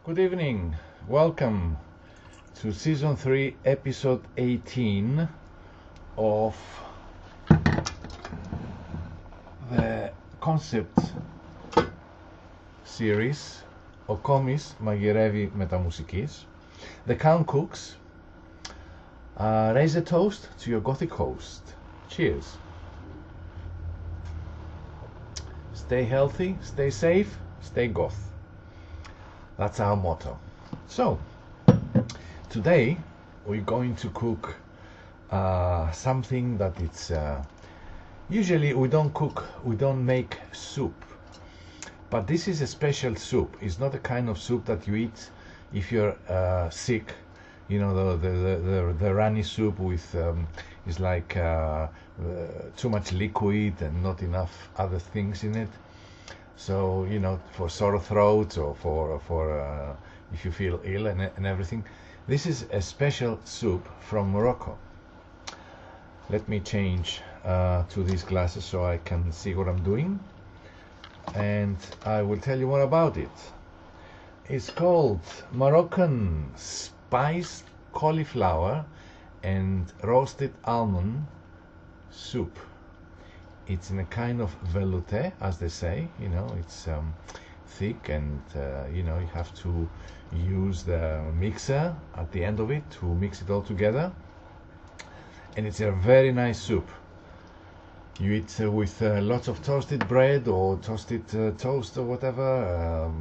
Good evening. Welcome to season 3, episode 18 of the concept series Ο Κόμις μαγειρεύει με τα μουσικής. The Count cooks. Raise a toast to your gothic host. Cheers. Stay healthy, stay safe, stay goth. That's our motto. So, today we're going to cook something that it's usually we don't make soup, but this is a special soup. It's not the kind of soup that you eat if you're sick. You know, the runny soup with is like too much liquid and not enough other things in it. So, you know, for sore throat or for if you feel ill and everything. This is a special soup from Morocco. Let me change to these glasses so I can see what I'm doing, and I will tell you more about it. It's called Moroccan spiced cauliflower and roasted almond soup. It's in a kind of veloute, as they say. You know, it's thick, and you know, you have to use the mixer at the end of it to mix it all together. And it's a very nice soup. You eat with lots of toasted bread or toasted toast or whatever.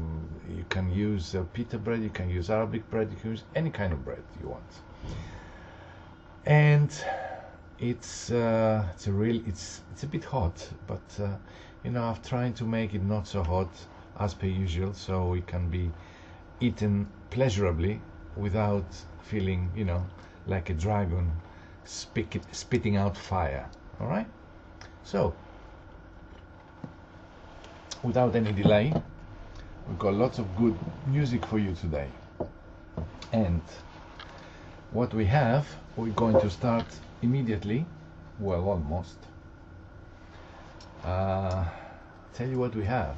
You can use pita bread, you can use Arabic bread, you can use any kind of bread you want. And it's a bit hot, but you know, I'm trying to make it not so hot as per usual, so it can be eaten pleasurably without feeling, you know, like a dragon spitting out fire. All right. So, without any delay, we've got lots of good music for you today. And what we have, we're going to start immediately. Well, almost. Tell you what we have,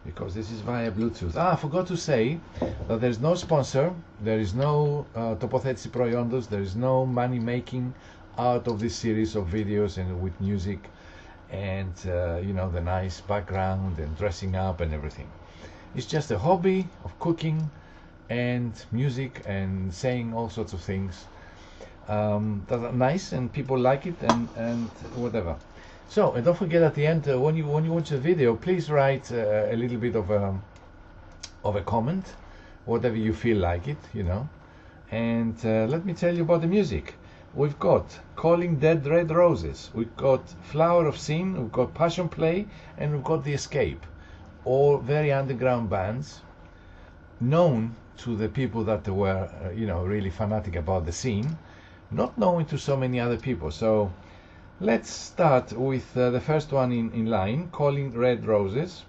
because this is via Bluetooth. I forgot to say that there's no sponsor, there is no τοποθέτηση προϊόντος, there is no money making out of this series of videos and with music and you know, the nice background and dressing up and everything. It's just a hobby of cooking and music and saying all sorts of things that are nice and people like it and whatever. So, and don't forget at the end, when you watch the video, please write a little bit of a comment, whatever you feel like it, you know. And let me tell you about the music. We've got Calling Dead Red Roses, we've got Flower of Sin, we've got Passion Play, and we've got The Escape. All very underground bands, known to the people that were, you know, really fanatic about the scene, not known to so many other people. So let's start with the first one in line, Calling Dead Red Roses.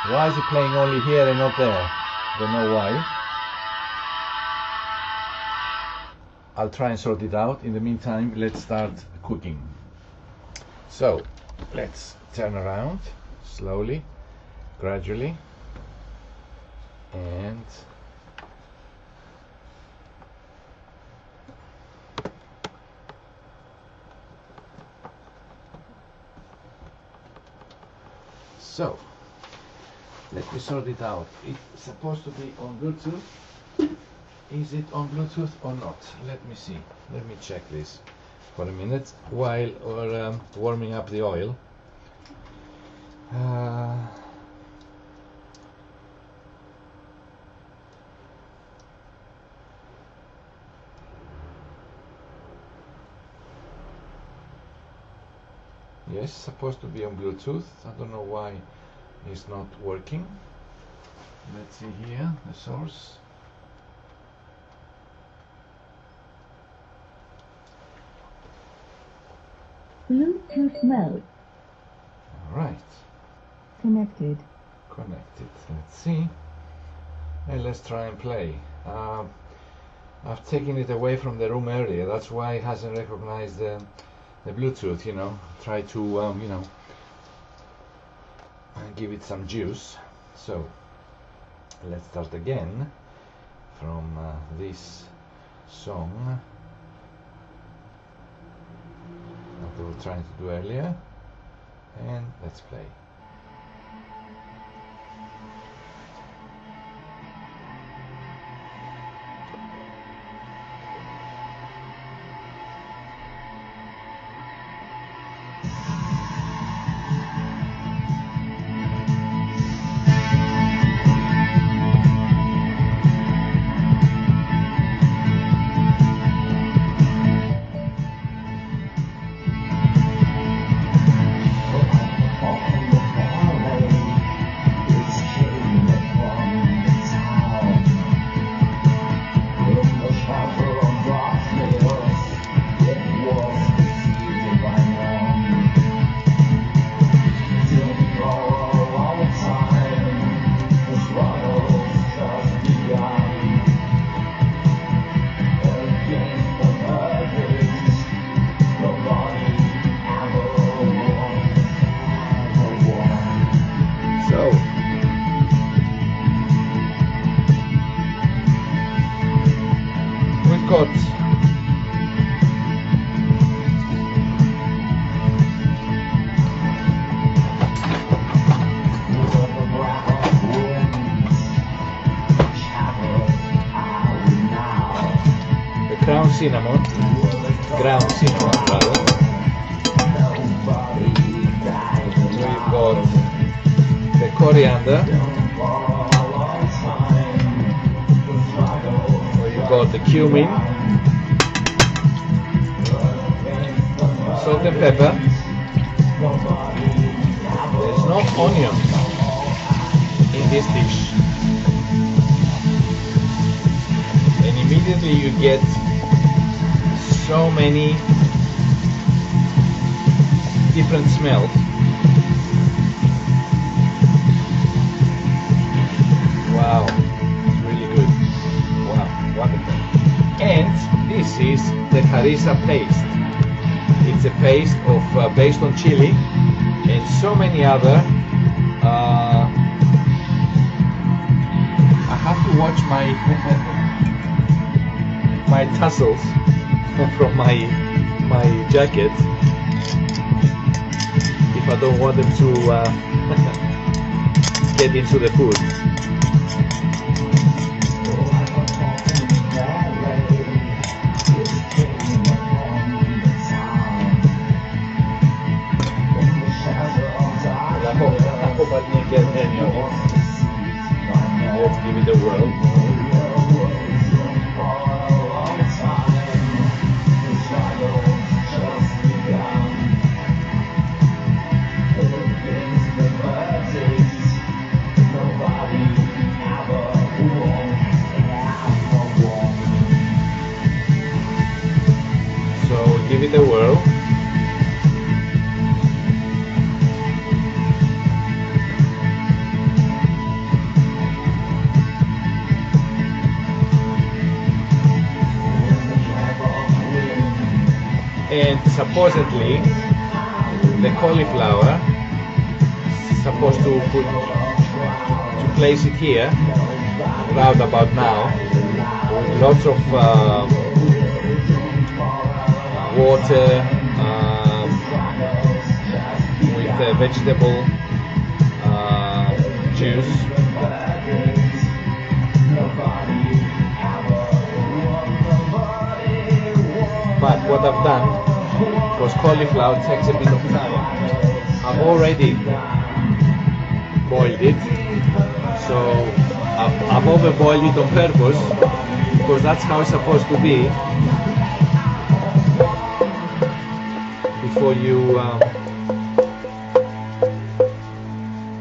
Why is it playing only here and not there? Don't know why. I'll try and sort it out. In the meantime, let's start cooking. So, let's turn around slowly, gradually, and so let me sort it out. It's supposed to be on Bluetooth. Is it on Bluetooth or not? Let me see. Let me check this for a minute while we're warming up the oil. Yes, supposed to be on Bluetooth. I don't know why it's not working. Let's see here, the source. Bluetooth mode. All right. Connected. Let's see. And let's try and play. I've taken it away from the room earlier. That's why it hasn't recognized the Bluetooth, you know, try to you know, give it some juice. So let's start again from this song that we were trying to do earlier, and let's play. Cinnamon, ground cinnamon rather. We've got the coriander. We've got the cumin, salt and pepper. There's no onion in this dish, and immediately you get so many different smells. Wow, it's really good. Wow, wonderful. And this is the Harissa paste. It's a paste of based on chili and so many other. I have to watch my my tassels from my jacket if I don't want them to get into the food. I hope I didn't get any of it. Let's give it a whirl. Give it a whirl. And supposedly the cauliflower supposed to place it here round about now with lots of water with vegetable juice. But what I've done, because cauliflower takes a bit of time, I've already boiled it, so I've overboiled it on purpose because that's how it's supposed to be. Before you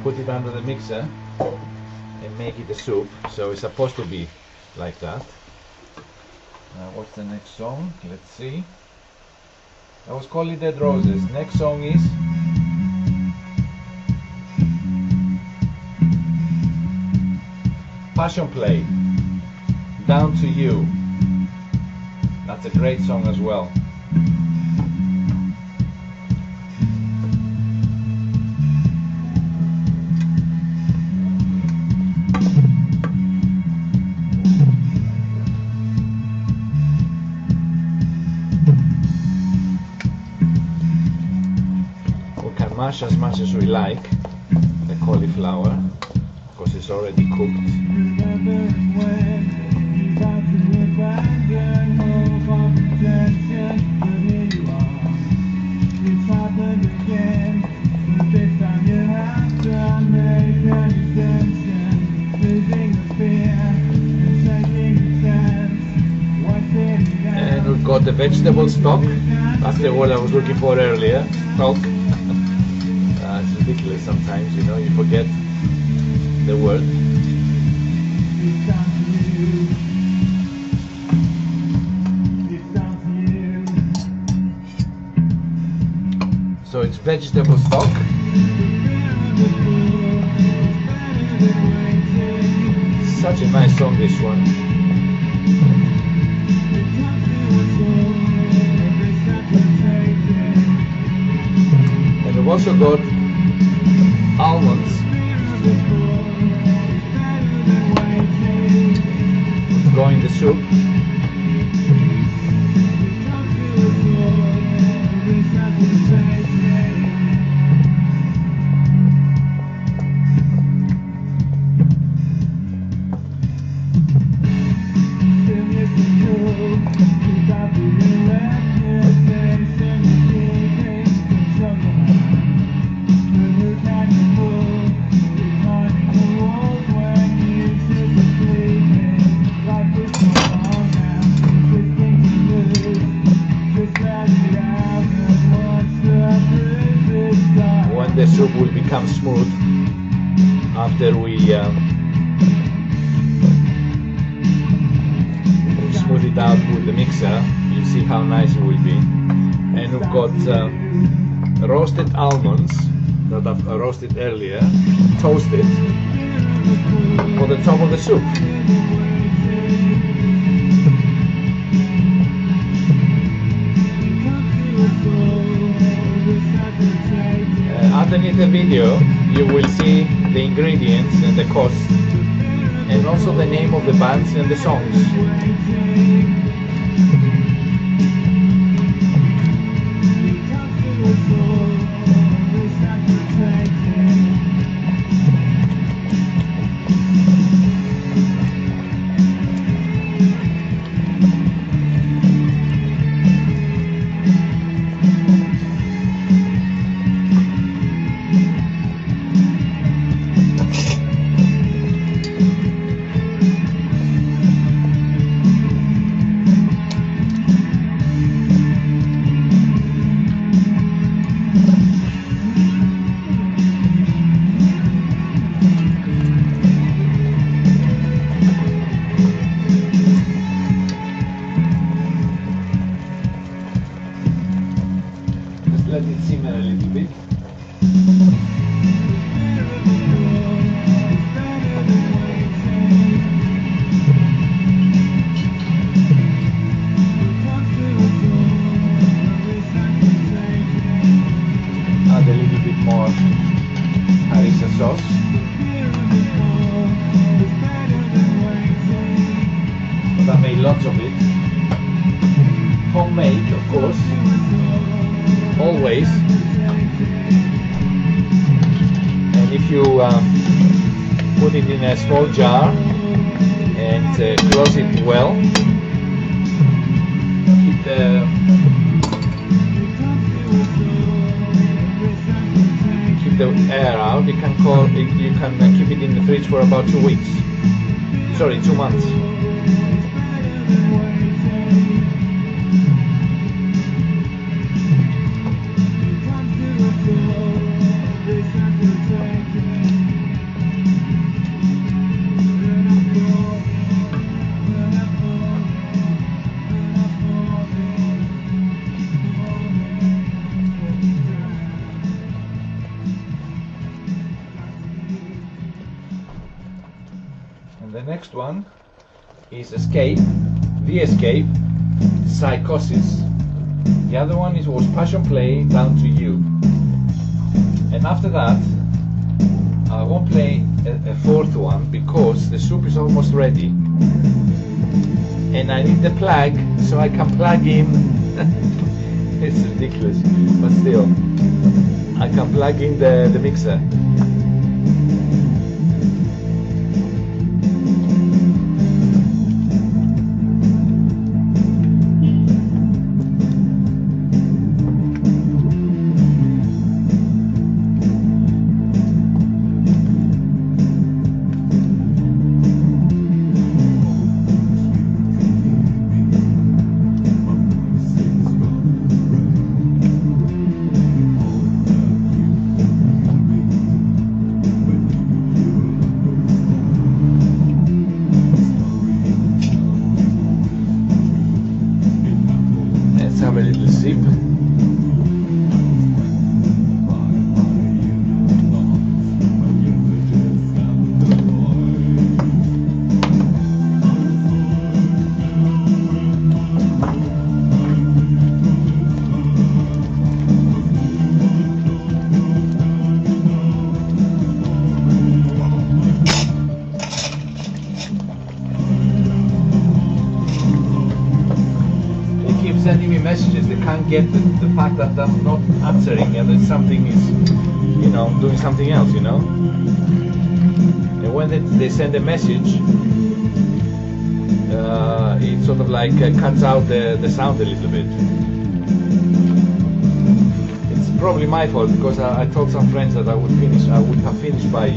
put it under the mixer and make it a soup, so it's supposed to be like that. What's the next song? Let's see. I was calling Dead Roses. Next song is Passion Play, Down to You. That's a great song as well. mash as much as we like the cauliflower, because it's already cooked. And we've got the vegetable stock. That's the word I was looking for earlier. Stock. It's ridiculous sometimes, you know, you forget the word. So it's vegetable stock. Such a nice song, this one. And we've also got almonds. Let's go in the soup. The soup will become smooth after we smooth it out with the mixer. You'll see how nice it will be. And we've got roasted almonds that I've roasted earlier, toasted, for the top of the soup. Underneath the video you will see the ingredients and the cost, and also the name of the bands and the songs. Let it simmer a little bit. Add a little bit more harissa sauce. But I made lots of it. Homemade, of course. Always. And if you put it in a small jar and close it well, keep the air out, you can keep it in the fridge for about 2 weeks. Sorry, 2 months. And the next one is Escape, The Escape, Psychosis. The other one was Passion Play, Down to You. And after that, I won't play a fourth one because the soup is almost ready. And I need the plug so I can plug in. It's ridiculous, but still. I can plug in the mixer. Sending me messages, they can't get the fact that I'm not answering and that something is, you know, doing something else, you know. And when they send a message, it sort of like cuts out the sound a little bit. It's probably my fault because I told some friends that I would have finished by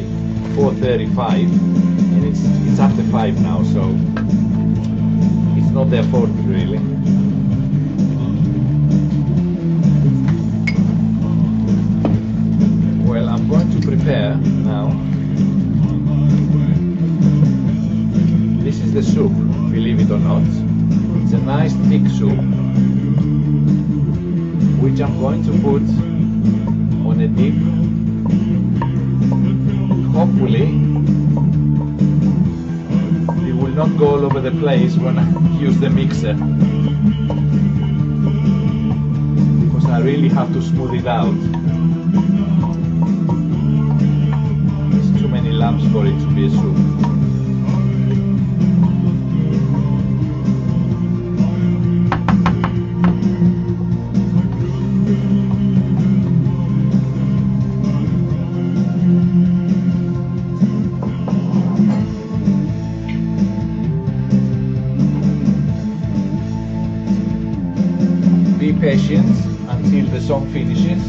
4:35, and it's after 5 now, so it's not their fault really. I'm going to prepare now. This is the soup, believe it or not. It's a nice thick soup, which I'm going to put on a dip. Hopefully, it will not go all over the place when I use the mixer, because I really have to smooth it out. Many lumps for it to be a soup. Be patient until the song finishes.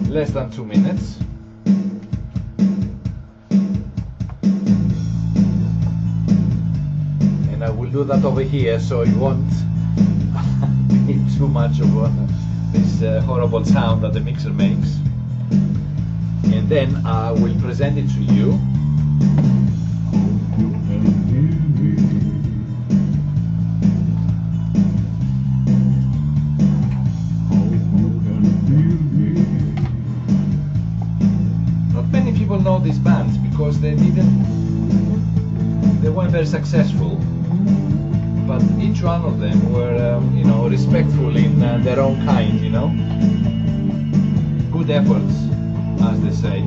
Less than 2 minutes. And I will do that over here so it won't be too much of this horrible sound that the mixer makes. And then I will present it to you. Know these bands because they weren't very successful, but each one of them were you know, respectful in their own kind, you know, good efforts, as they say.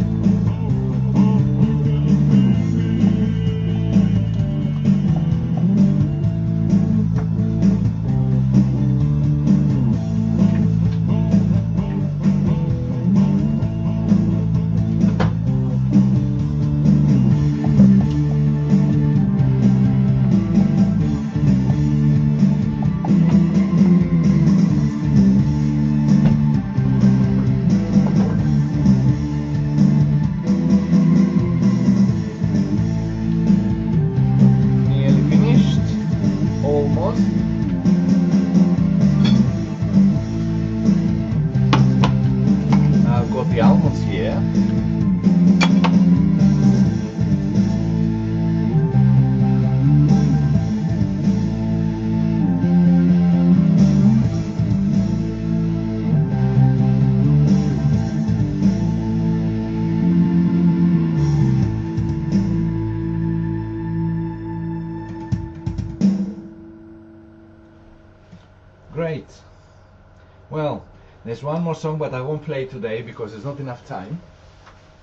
There's one more song, but I won't play it today because there's not enough time,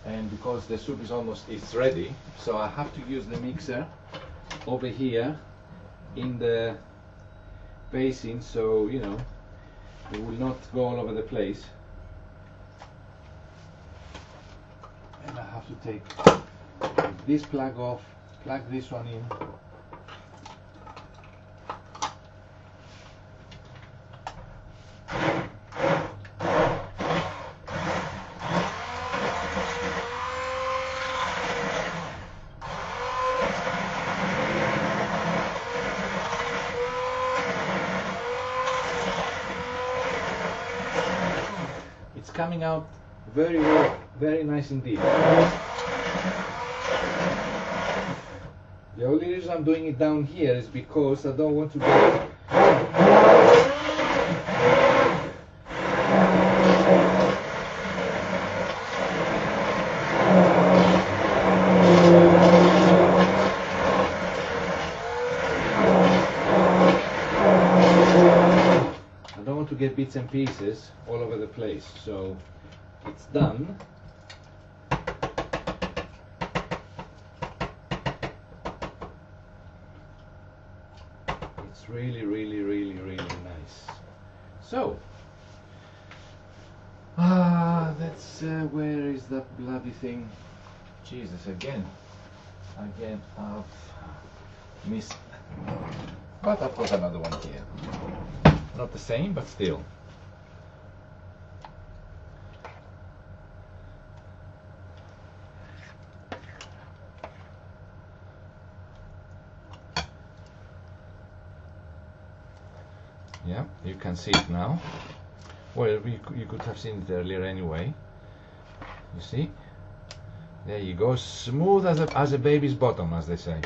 and because the soup is it's ready, so I have to use the mixer over here in the basin, so you know it will not go all over the place. And I have to take this plug off, plug this one in. It's coming out very well, very nice indeed. The only reason I'm doing it down here is because I don't want to get bits and pieces all over the place, so it's done. It's really nice. So that's where is that bloody thing? Jesus, again I've missed, but I've got another one here. Not the same, but still. Yeah, you can see it now. Well, you could have seen it earlier anyway. You see? There you go, smooth as a baby's bottom, as they say.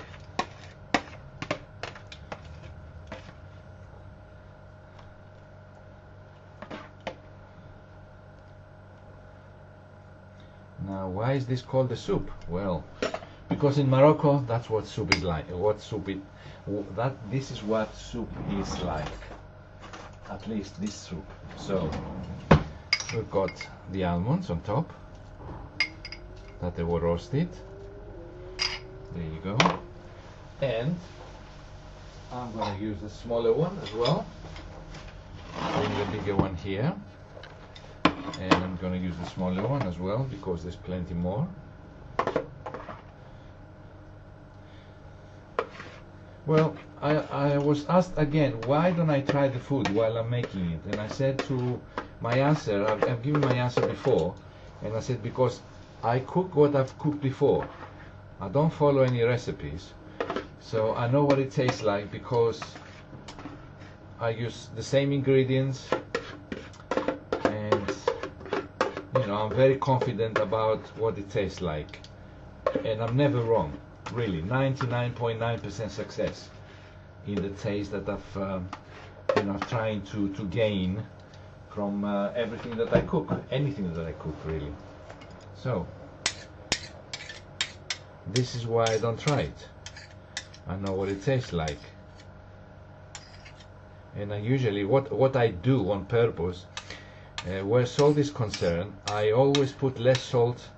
Now, why is this called a soup? Well, because in Morocco, that's what soup is like. This is what soup is like. At least this soup. So we've got the almonds on top that they were roasted. There you go. And I'm going to use the smaller one as well. Bring the bigger one here. And I'm going to use the smaller one as well because there's plenty more. Well, I was asked again, why don't I try the food while I'm making it? And I said to my answer, I've given my answer before, and I said because I cook what I've cooked before. I don't follow any recipes, so I know what it tastes like because I use the same ingredients, and you know, I'm very confident about what it tastes like, and I'm never wrong. Really, 99.9% success in the taste that I'm trying to gain from everything that I cook, anything that I cook, really. So this is why I don't try it. I know what it tastes like, and I usually what I do on purpose, where salt is concerned, I always put less salt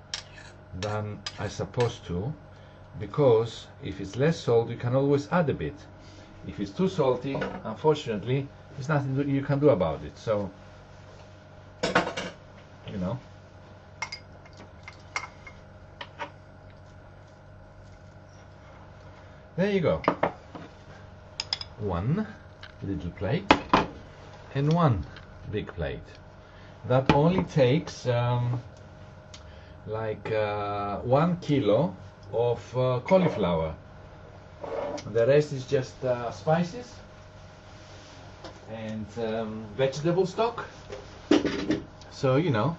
than I'm supposed to. Because if it's less salt, you can always add a bit. If it's too salty, unfortunately, there's nothing you can do about it. So, you know. There you go. One little plate and one big plate. That only takes like 1 kilo of cauliflower. The rest is just spices and vegetable stock. So, you know.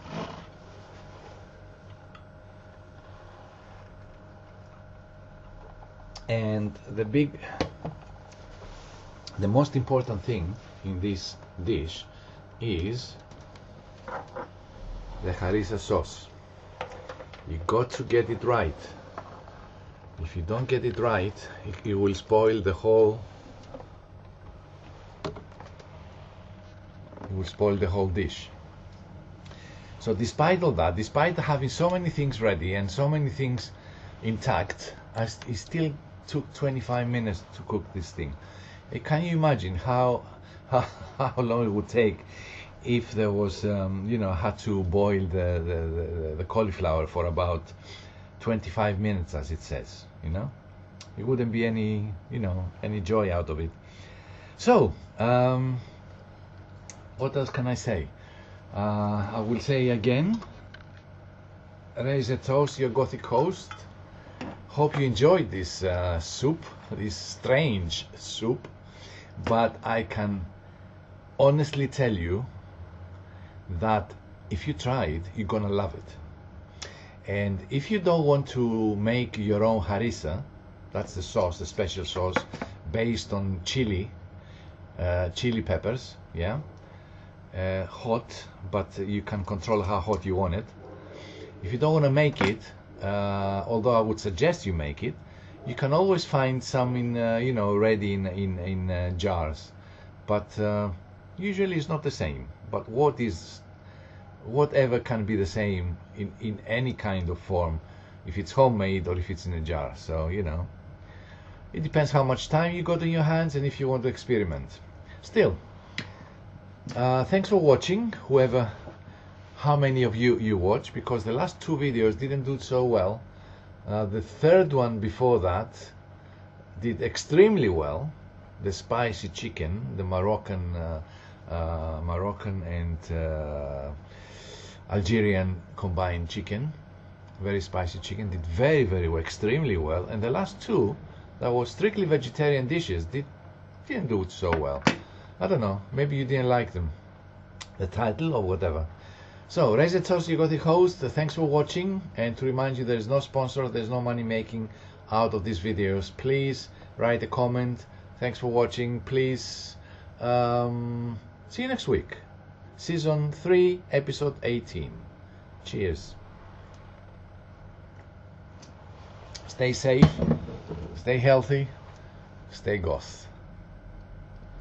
And the most important thing in this dish is the harissa sauce. You got to get it right. If you don't get it right, it will spoil the whole dish. So despite all that, despite having so many things ready and so many things intact, it still took 25 minutes to cook this thing. Can you imagine how long it would take if there was, you know, had to boil the cauliflower for about 25 minutes, as it says, you know? It wouldn't be any, you know, any joy out of it. So, what else can I say? I will say again, raise a toast, your Gothic host. Hope you enjoyed this soup, this strange soup, but I can honestly tell you that if you try it, you're gonna love it. And if you don't want to make your own harissa, that's the sauce, the special sauce based on chili peppers, yeah, hot, but you can control how hot you want it. If you don't want to make it, although I would suggest you make it, you can always find some in, you know, ready in jars, but usually it's not the same. But whatever can be the same in any kind of form, if it's homemade or if it's in a jar. So, you know, it depends how much time you got in your hands and if you want to experiment. Still, thanks for watching, how many of you watch, because the last two videos didn't do so well. The third one before that did extremely well. The spicy chicken, the Moroccan and Algerian combined chicken, very spicy chicken, did very well, extremely well. And the last two that was strictly vegetarian dishes didn't do it so well. I don't know, maybe you didn't like them, the title or whatever. So, raise a toast, you got the host. Thanks for watching, and to remind you, there is no sponsor, there's no money making out of these videos. Please write a comment. Thanks for watching. Please see you next week. Season 3, episode 18. Cheers. Stay safe, stay healthy, stay goth.